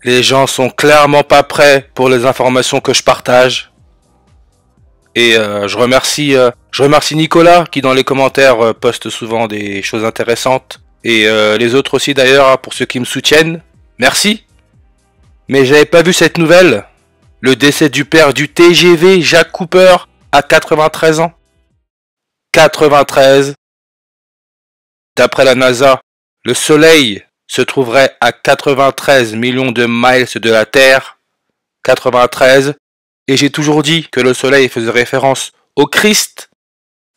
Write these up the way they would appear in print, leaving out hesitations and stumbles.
Les gens sont clairement pas prêts pour les informations que je partage. Et je remercie Nicolas qui dans les commentaires poste souvent des choses intéressantes. Et les autres aussi d'ailleurs pour ceux qui me soutiennent. Merci. Mais j'avais pas vu cette nouvelle. Le décès du père du TGV Jacques Cooper à 93 ans. 93. D'après la NASA, le Soleil se trouverait à 93 millions de miles de la Terre. 93. Et j'ai toujours dit que le Soleil faisait référence au Christ.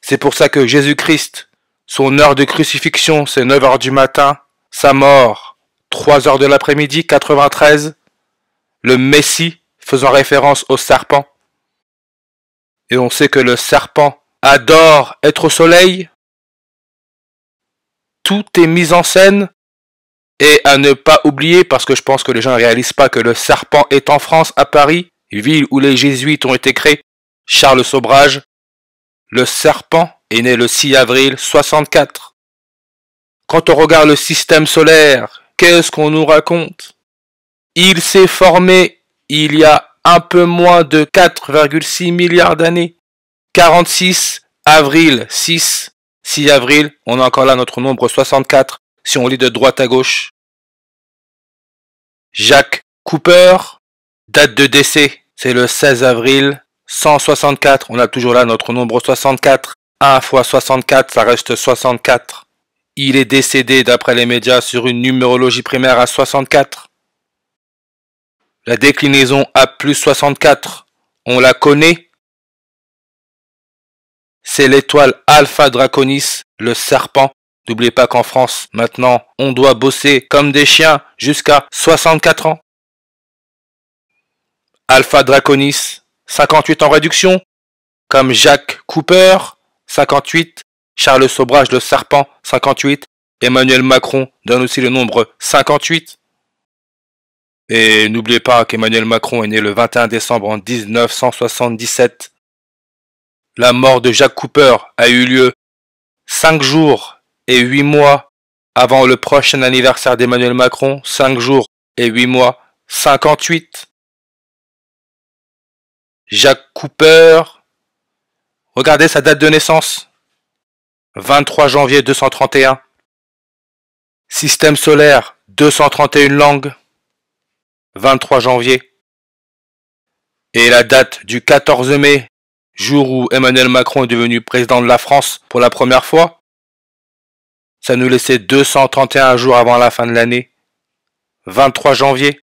C'est pour ça que Jésus-Christ, son heure de crucifixion, c'est 9 heures du matin. Sa mort, 3 heures de l'après-midi, 93. Le Messie, faisant référence au serpent. Et on sait que le serpent adore être au soleil. Tout est mis en scène. Et à ne pas oublier, parce que je pense que les gens ne réalisent pas que le serpent est en France, à Paris, ville où les jésuites ont été créés, Charles Sobrage. Le serpent est né le 6 avril 64. Quand on regarde le système solaire, qu'est-ce qu'on nous raconte? Il s'est formé il y a un peu moins de 4,6 milliards d'années. 46 avril 6 avril, on a encore là notre nombre 64 si on lit de droite à gauche. Jacques Cooper, date de décès, c'est le 16 avril 164, on a toujours là notre nombre 64. 1 fois 64, ça reste 64. Il est décédé d'après les médias sur une numérologie primaire à 64. La déclinaison A plus 64, on la connaît. C'est l'étoile Alpha Draconis, le serpent. N'oubliez pas qu'en France, maintenant, on doit bosser comme des chiens jusqu'à 64 ans. Alpha Draconis, 58 en réduction, comme Jacques Cooper, 58, Charles Sobrage le serpent, 58, Emmanuel Macron donne aussi le nombre 58. Et n'oubliez pas qu'Emmanuel Macron est né le 21 décembre en 1977. La mort de Jacques Cooper a eu lieu 5 jours et 8 mois avant le prochain anniversaire d'Emmanuel Macron, 5 jours et 8 mois, 58. Jacques Cooper, regardez sa date de naissance, 23 janvier 231. Système solaire, 231 langues, 23 janvier. Et la date du 14 mai, jour où Emmanuel Macron est devenu président de la France pour la première fois, ça nous laissait 231 jours avant la fin de l'année, 23 janvier.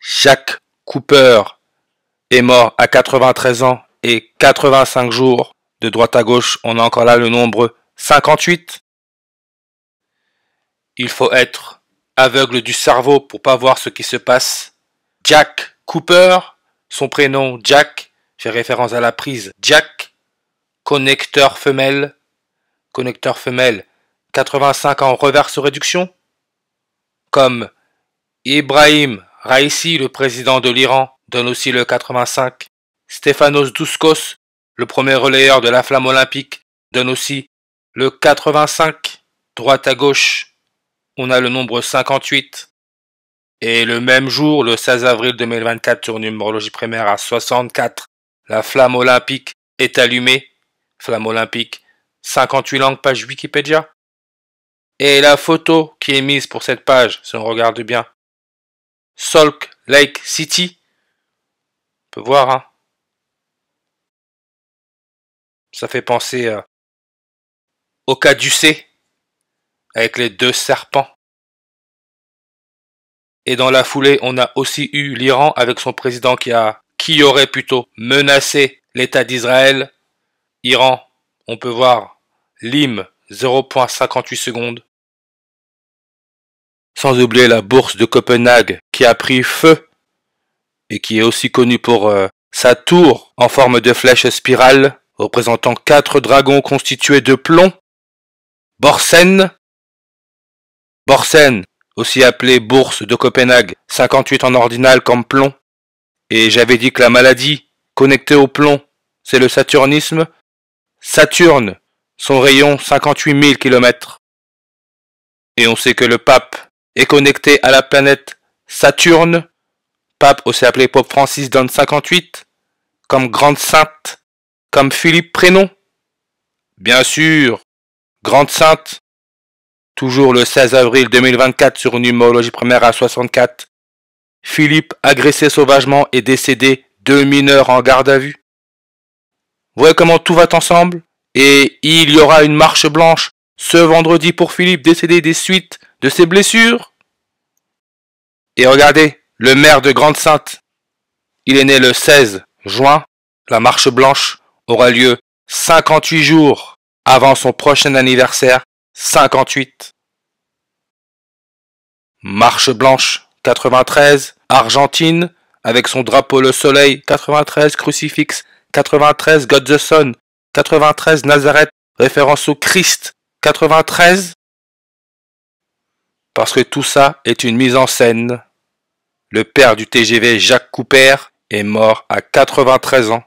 Jacques Cooper est mort à 93 ans et 85 jours. De droite à gauche, on a encore là le nombre 58. Il faut être aveugle du cerveau pour pas voir ce qui se passe. Jack Cooper, son prénom Jack, fait référence à la prise Jack, connecteur femelle, 85 en reverse réduction, comme Ibrahim Raisi, le président de l'Iran, donne aussi le 85, Stefanos Douskos, le premier relayeur de la flamme olympique, donne aussi le 85, droite à gauche, on a le nombre 58, et le même jour, le 16 avril 2024, sur une numérologie primaire à 64, la flamme olympique est allumée, flamme olympique, 58 langues, page Wikipédia. Et la photo qui est mise pour cette page, si on regarde bien, Salt Lake City, on peut voir, hein. Ça fait penser au caducée, avec les deux serpents. Et dans la foulée, on a aussi eu l'Iran avec son président qui aurait plutôt menacé l'État d'Israël. Iran, on peut voir l'hymne 0,58 secondes. Sans oublier la bourse de Copenhague qui a pris feu et qui est aussi connue pour sa tour en forme de flèche spirale représentant 4 dragons constitués de plomb. Borsen, aussi appelée bourse de Copenhague, 58 en ordinal comme plomb. Et j'avais dit que la maladie connectée au plomb, c'est le saturnisme. Saturne, son rayon 58 000 km. Et on sait que le pape est connecté à la planète Saturne. Pape aussi appelé Pope Francis donne 58. Comme grande sainte, comme Philippe prénom. Bien sûr, grande sainte. Toujours le 16 avril 2024 sur une numérologie première à 64. Philippe agressé sauvagement et décédé, 2 mineurs en garde à vue. Vous voyez comment tout va ensemble? Et il y aura une marche blanche ce vendredi pour Philippe décédé des suites de ses blessures. Et regardez, le maire de Grande-Sainte, il est né le 16 juin. La marche blanche aura lieu 58 jours avant son prochain anniversaire, 58. Marche blanche 93, Argentine, avec son drapeau le soleil 93, crucifix 93, God the Son 93, Nazareth, référence au Christ 93. Parce que tout ça est une mise en scène. Le père du TGV Jacques Couper est mort à 93 ans.